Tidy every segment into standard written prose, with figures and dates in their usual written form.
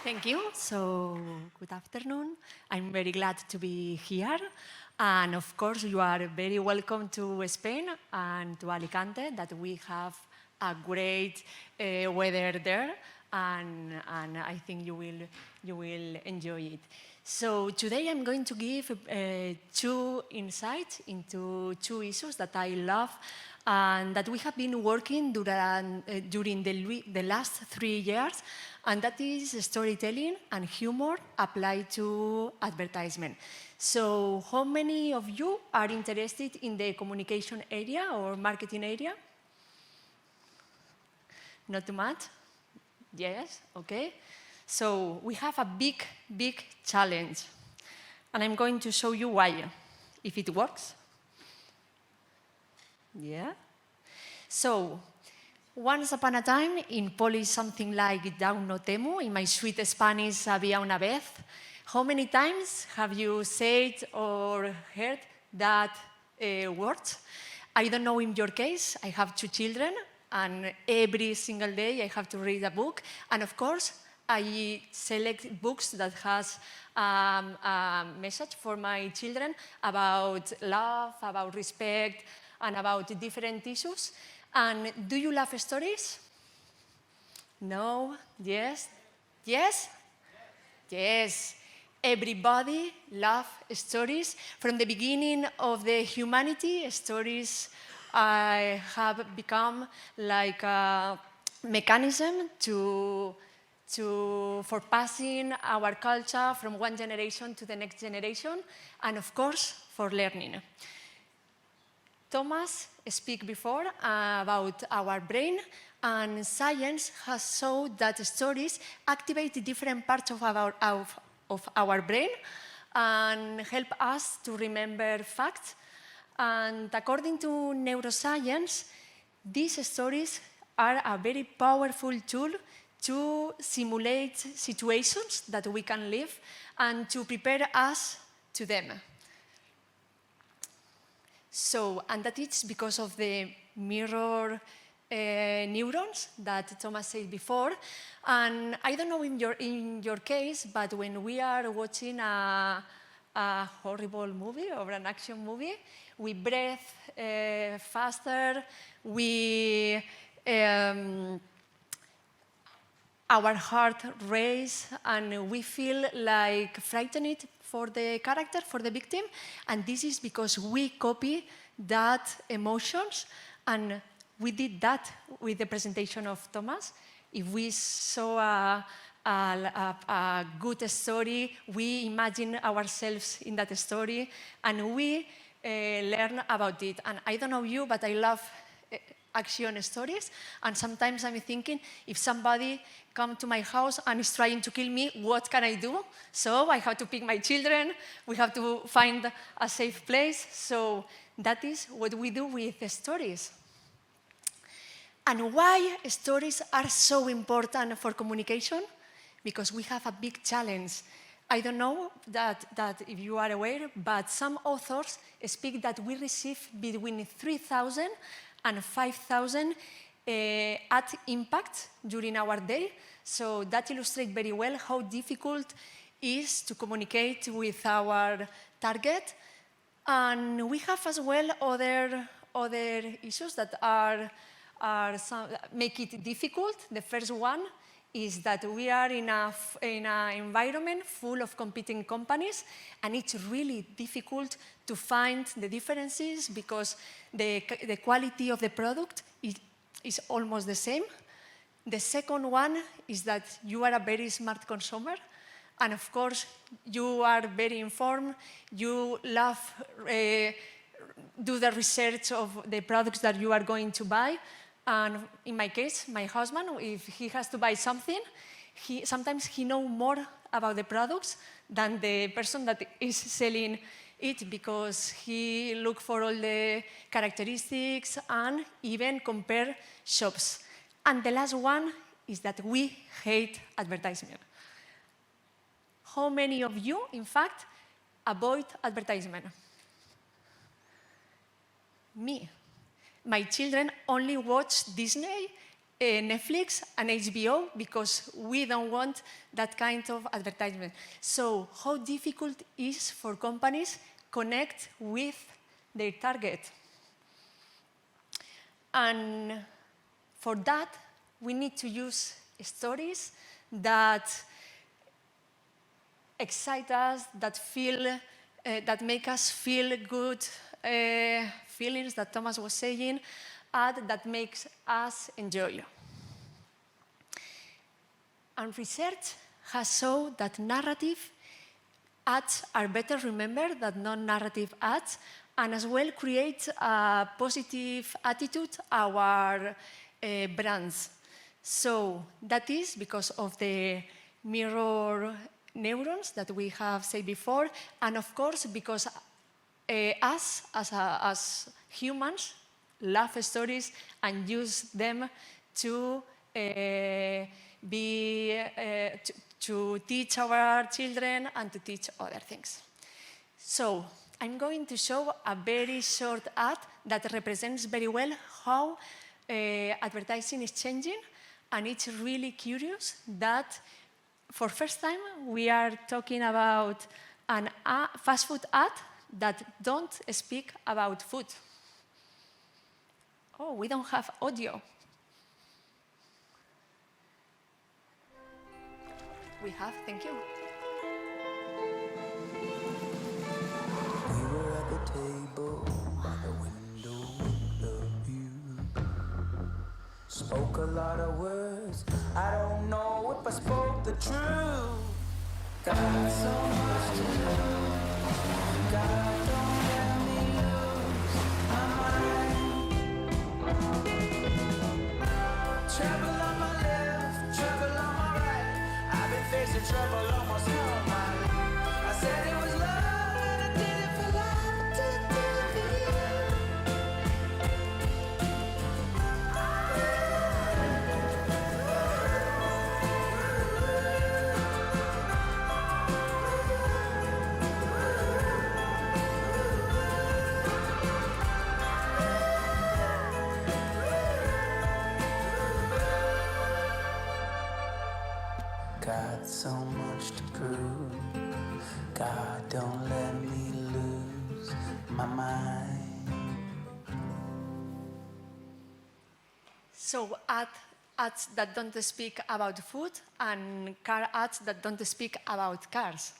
Thank you. So, good afternoon. I'm very glad to be here. And of course, you are very welcome to Spain and to Alicante, that we have a great weather there. And I think you will enjoy it. So today I'm going to give two insights into two issues that I love and that we have been working during the last 3 years, and that is storytelling and humor applied to advertisement. So how many of you are interested in the communication area or marketing area? Not too much? Yes, okay. So we have a big, big challenge. And I'm going to show you why, if it works. Yeah. So, once upon a time, in Polish, something like "Dau no temu," in my sweet Spanish, "había una vez." How many times have you said or heard that word? I don't know in your case. I have 2 children, and every single day I have to read a book. And of course, I select books that has a message for my children about love, about respect, and about different issues. And do you love stories? No? Yes? Yes? Yes. Everybody loves stories. From the beginning of the humanity, stories have become like a mechanism for passing our culture from one generation to the next generation, and of course, for learning. Thomas spoke before about our brain, and science has shown that stories activate different parts of our brain and help us to remember facts. And according to neuroscience, these stories are a very powerful tool to simulate situations that we can live and to prepare us to them. So, and that is because of the mirror neurons that Thomas said before. And I don't know in your case, but when we are watching a horrible movie or an action movie, we breathe faster, our heart races, and we feel like frightened for the character, for the victim, and this is because we copy that emotions, and we did that with the presentation of Thomas. If we saw a good story, we imagine ourselves in that story, and we learn about it. And I don't know you, but I love action stories, and sometimes I'm thinking, if somebody comes to my house and is trying to kill me, what can I do? So I have to pick my children, we have to find a safe place. So that is what we do with stories. And why stories are so important for communication? Because we have a big challenge. I don't know that if you are aware, but some authors speak that we receive between 3,000 and 5,000 ad impacts during our day. So that illustrates very well how difficult it is to communicate with our target. And we have as well other issues that make it difficult. The first one is that we are in an environment full of competing companies, and it's really difficult to find the differences because the quality of the product is almost the same. The second one is that you are a very smart consumer, and of course, you are very informed. You love do the research of the products that you are going to buy. And in my case, my husband, if he has to buy something, sometimes he knows more about the products than the person that is selling it, because he looks for all the characteristics and even compare shops. And the last one is that we hate advertisement. How many of you, in fact, avoid advertisement? Me. My children only watch Disney Netflix and HBO because we don't want that kind of advertisement. So how difficult is for companies connect with their target? And for that, we need to use stories that excite us, that make us feel good feelings that Thomas was saying, and that makes us enjoy. And research has shown that narrative ads are better remembered than non-narrative ads, and as well create a positive attitude our brands. So that is because of the mirror neurons that we have said before, and of course because us as humans love stories and use them to to teach our children and to teach other things. So I'm going to show a very short ad that represents very well how advertising is changing, and it's really curious that for first time we are talking about a fast food ad that don't speak about food. Oh, we don't have audio. We have, thank you. We were at the table by the window, the view. Spoke a lot of words, I don't know if I spoke the truth. Got so much to do. God, don't let me lose my mind. Trouble on my left, trouble on my right. I've been facing trouble almost all my life. I said it was love and I did it for love, I did it for you. Got so much to prove. God, don't let me lose my mind. So ads that don't speak about food and car ads that don't speak about cars.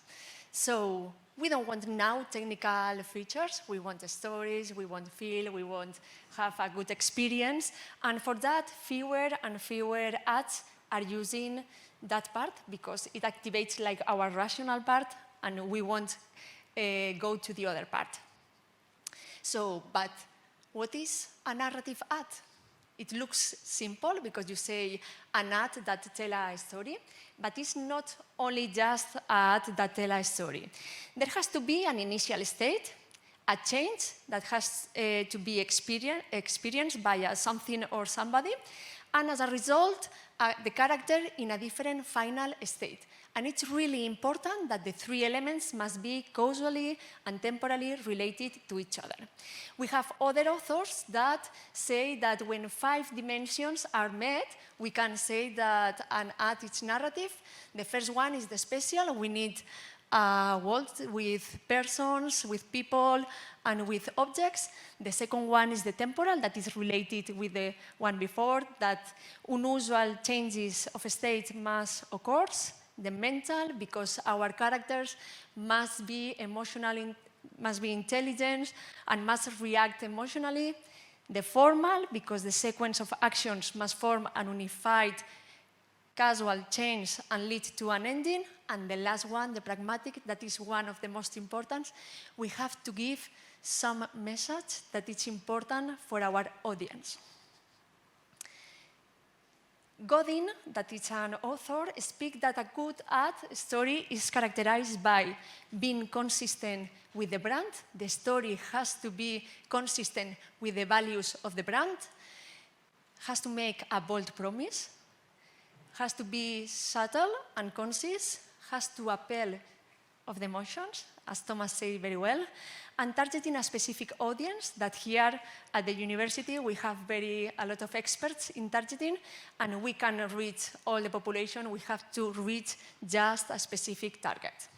So we don't want now technical features. We want stories, we want feel, we want have a good experience. And for that, fewer and fewer ads are using that part because it activates like our rational part and we won't go to the other part. So, but what is a narrative ad? It looks simple because you say an ad that tells a story, but it's not only just an ad that tells a story. There has to be an initial state, a change that has to be experienced by something or somebody, and as a result, the character in a different final state. And it's really important that the three elements must be causally and temporally related to each other. We have other authors that say that when 5 dimensions are met, we can say that an ad is narrative. The first one is the spatial. We need a world with persons, with people, and with objects. The second one is the temporal, that is related with the one before, that unusual changes of state must occur. The mental, because our characters must be emotional, must be intelligent, and must react emotionally. The formal, because the sequence of actions must form an unified causal change and lead to an ending. And the last one, the pragmatic, that is one of the most important. We have to give some message that is important for our audience. Godin, that is an author, speaks that a good ad story is characterized by being consistent with the brand. The story has to be consistent with the values of the brand, has to make a bold promise, has to be subtle and concise, has to appeal of the emotions, as Thomas said very well, and targeting a specific audience that here at the university we have a lot of experts in targeting, and we cannot reach all the population. We have to reach just a specific target.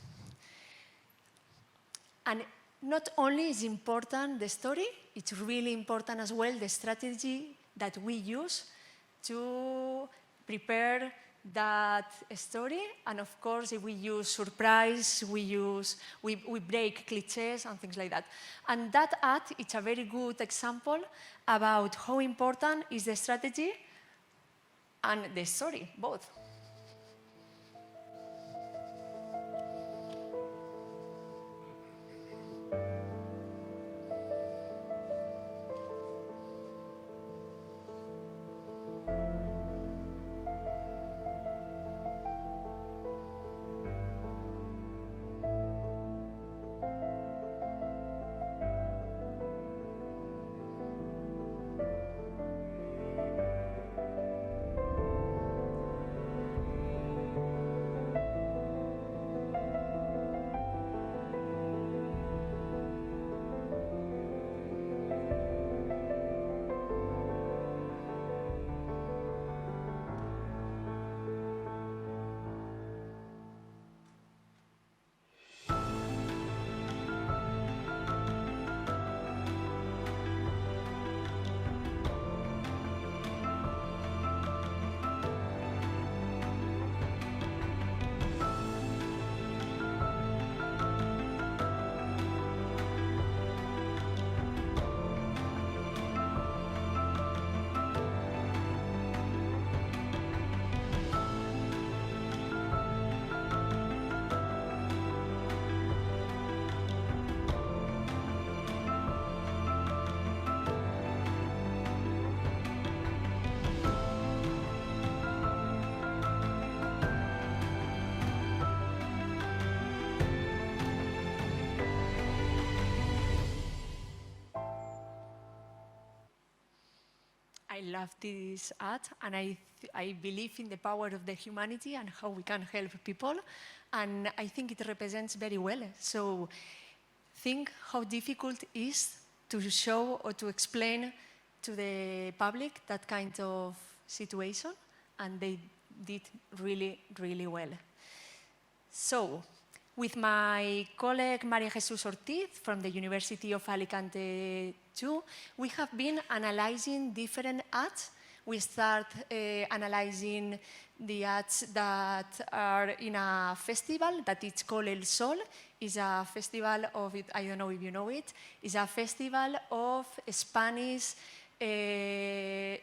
And not only is important the story, it's really important as well the strategy that we use to prepare that story. And of course, if we use surprise, we break cliches and things like that. And that ad, it's a very good example about how important is the strategy and the story, both. I love this ad, and I believe in the power of the humanity and how we can help people, and I think it represents very well. So think how difficult it is to show or to explain to the public that kind of situation, and they did really, really well. So, with my colleague María Jesús Ortiz from the University of Alicante too, we have been analyzing different ads. We start analyzing the ads that are in a festival that is called El Sol. It's a festival of, I don't know if you know it, it's a festival of Spanish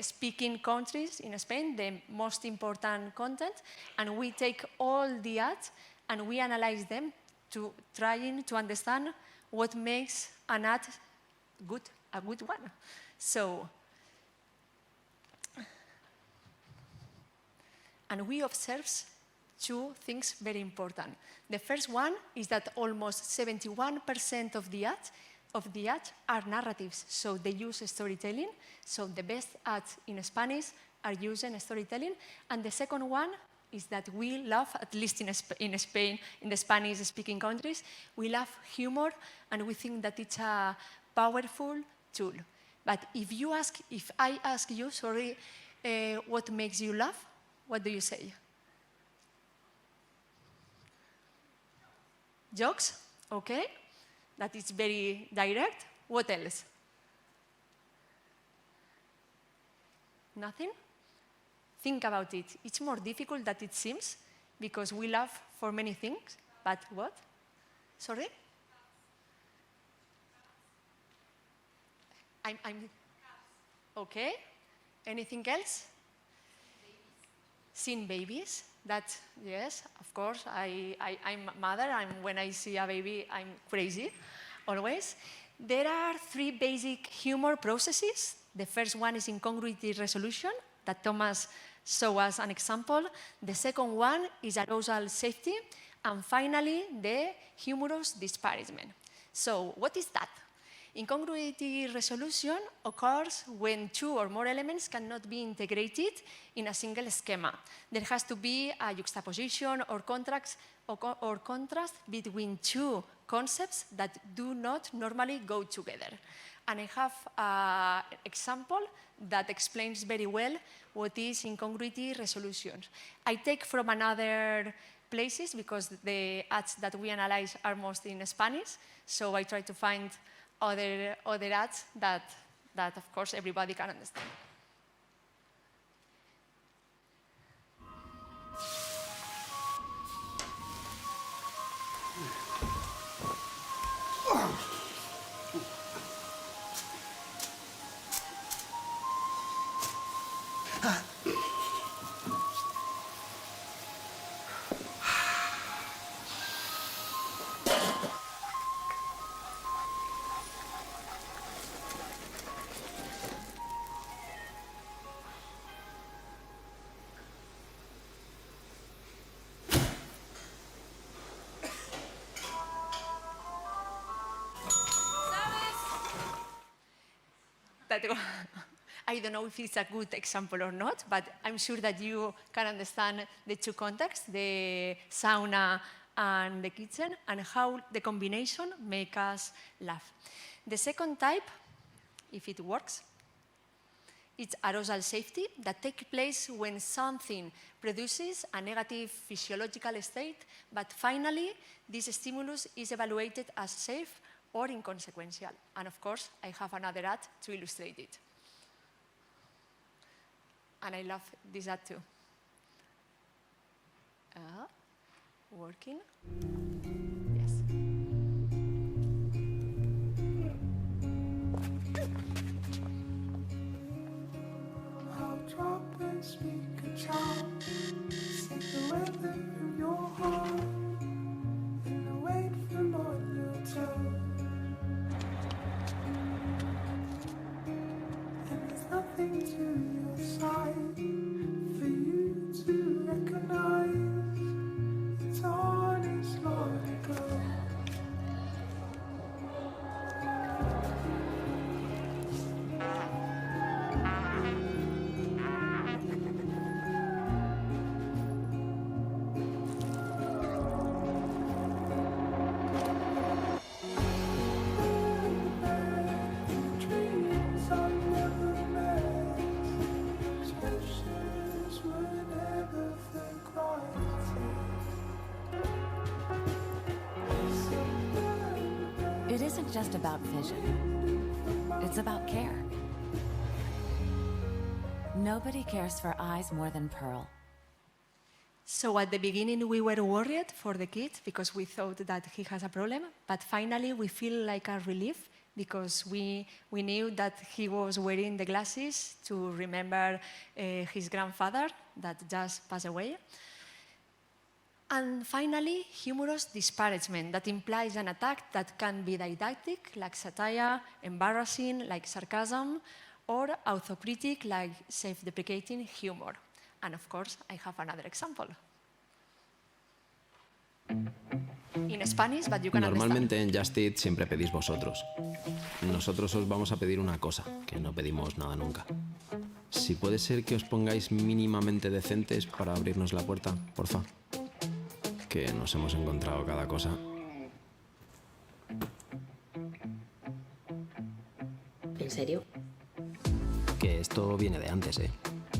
speaking countries in Spain, the most important content, and we take all the ads and we analyze them to trying to understand what makes an ad good, a good one. So, and we observe two things very important. The first one is that almost 71% of the ads are narratives, so they use storytelling. So the best ads in Spanish are using storytelling. And the second one is that we love, at least in Spain, in the Spanish-speaking countries, we love humor, and we think that it's a powerful tool. But if I ask you, sorry, what makes you laugh, what do you say? Jokes, okay. That is very direct. What else? Nothing? Think about it. It's more difficult than it seems, because we laugh for many things, but what? Sorry? I'm okay. Anything else? Seeing babies. That, yes, of course. I'm a mother, and when I see a baby, I'm crazy, always. There are three basic humor processes. The first one is incongruity resolution, that Thomas showed us an example. The second one is arousal safety. And finally, the humorous disparagement. So what is that? Incongruity resolution occurs when two or more elements cannot be integrated in a single schema. There has to be a juxtaposition or contrast between two concepts that do not normally go together. And I have an example that explains very well what is incongruity resolution. I take from another places because the ads that we analyze are mostly in Spanish, so I try to find other ads that of course everybody can understand. I don't know if it's a good example or not, but I'm sure that you can understand the two contexts, the sauna and the kitchen, and how the combination makes us laugh. The second type, if it works, it's arousal safety that takes place when something produces a negative physiological state, but finally this stimulus is evaluated as safe or inconsequential. And of course, I have another ad to illustrate it. And I love this ad too. Working? Yes. I'll drop and speak a charm, sing the weather in your heart, and the weight from on your tongue. And there's nothing to your side for you to recognize. It's honest, long ago. Dreams are never met. Expressions would never think right. It isn't just about vision. It's about care. Nobody cares for eyes more than Pearl. So at the beginning, we were worried for the kid because we thought that he has a problem, but finally we feel like a relief because we knew that he was wearing the glasses to remember his grandfather that just passed away. And finally, humorous disparagement that implies an attack that can be didactic, like satire, embarrassing, like sarcasm, or autocritic, like self-deprecating humor. And of course, I have another example. In Spanish, but you can Normalmente en Just Eat siempre pedís vosotros. Nosotros os vamos a pedir una cosa, que no pedimos nada nunca. Si puede ser que os pongáis mínimamente decentes para abrirnos la puerta, porfa. Que nos hemos encontrado cada cosa. ¿En serio? Que esto viene de antes, ¿eh?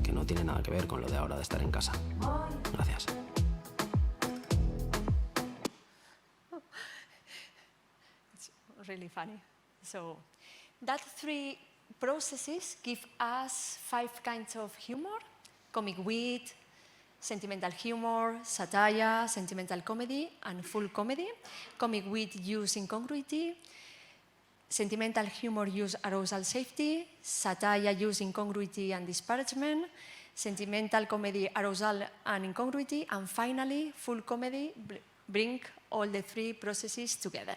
Que no tiene nada que ver con lo de ahora de estar en casa. Gracias. Really funny. So that three processes give us 5 kinds of humor: comic wit, sentimental humor, satire, sentimental comedy, and full comedy. Comic wit use incongruity, sentimental humor use arousal safety, satire use incongruity and disparagement, sentimental comedy arousal and incongruity, and finally full comedy bring all the 3 processes together.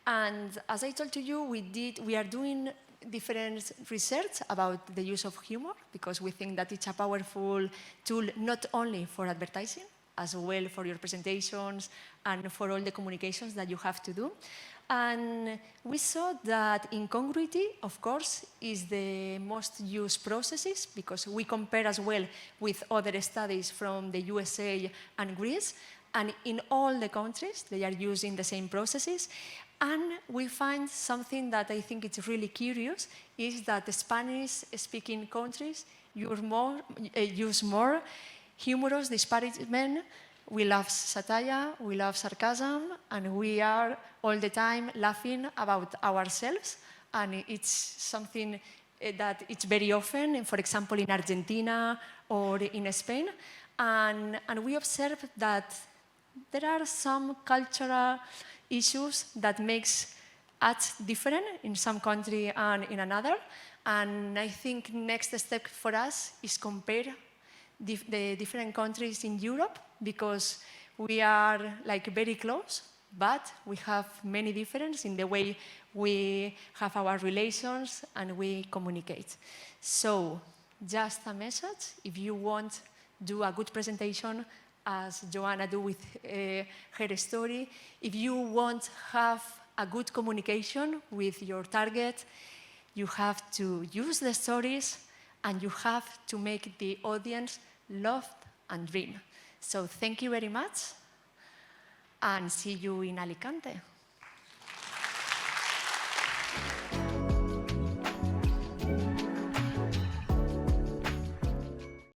And as I told to you, we are doing different research about the use of humor because we think that it's a powerful tool not only for advertising, as well for your presentations and for all the communications that you have to do. And we saw that incongruity, of course, is the most used processes because we compare as well with other studies from the USA and Greece. And in all the countries, they are using the same processes. And we find something that I think is really curious, is that the Spanish-speaking countries use more humorous disparagement. We love satire, we love sarcasm, and we are all the time laughing about ourselves. And it's something that it's very often, for example, in Argentina or in Spain. And we observe that there are some cultural issues that makes us different in some country and in another. And I think next step for us is compare the different countries in Europe, because we are like very close, but we have many differences in the way we have our relations and we communicate. So just a message, if you want to do a good presentation, as Joanna do with her story, if you want to have a good communication with your target, you have to use the stories and you have to make the audience love and dream. So thank you very much and see you in Alicante.